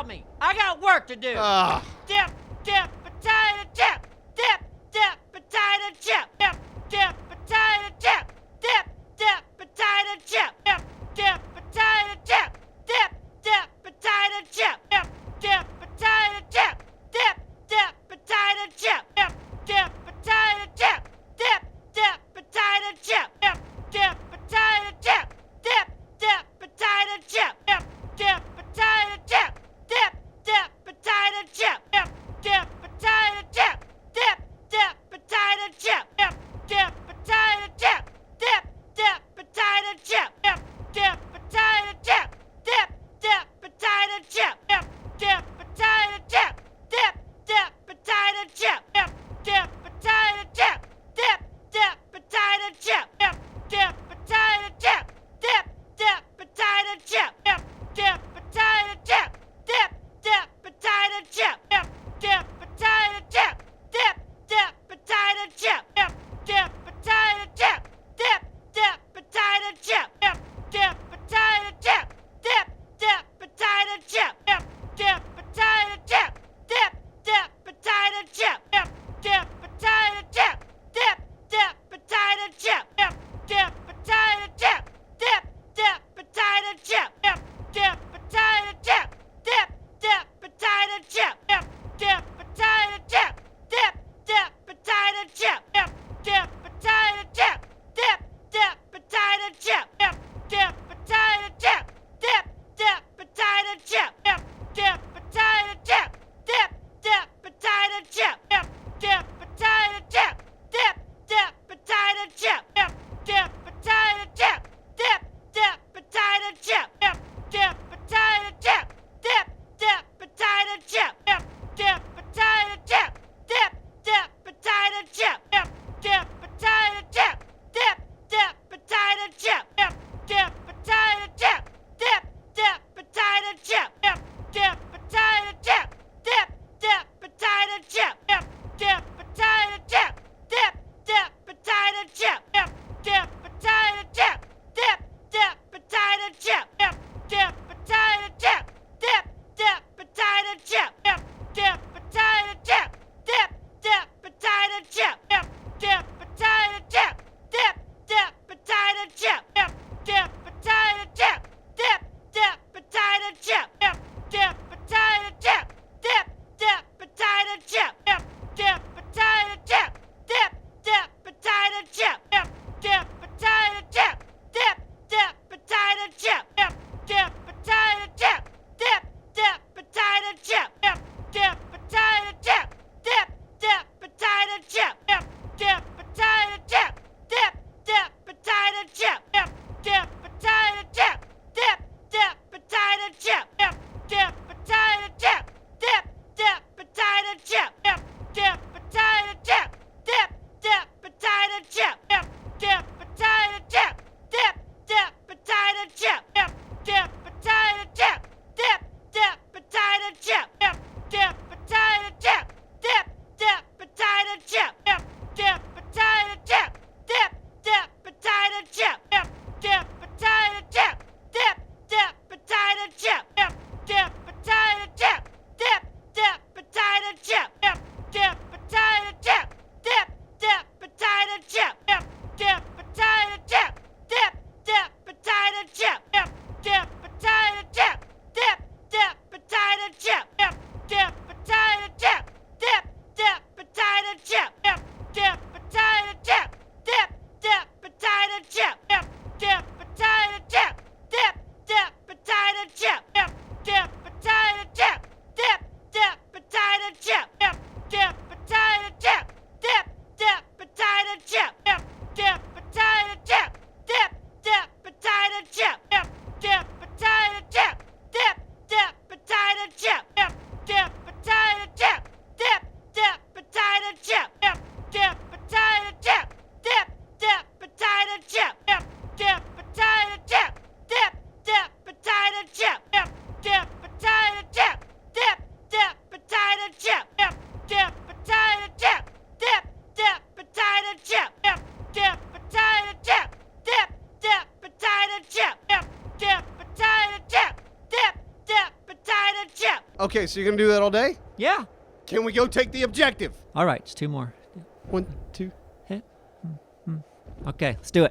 help me. I got work to do. Dip, dip, potato chip. Dip, dip, potato chip. Dip, dip, potato chip. Dip, dip, potato chip. Dip, dip, potato chip. Dip, dip, potato chip. Dip, dip, potato chip. Dip, dip, potato chip. Dip, dip, potato chip. Dip, dip, potato chip. Dip, dip, potato chip. Dip, dip, potato chip. Dip, dip, potato chip. Dip, dip, potato chip. Dip, dip, potato chip. Okay, so you're gonna do that all day? Yeah. Can we go take the objective? All right, just 2 more. 1, 2. Okay, let's do it.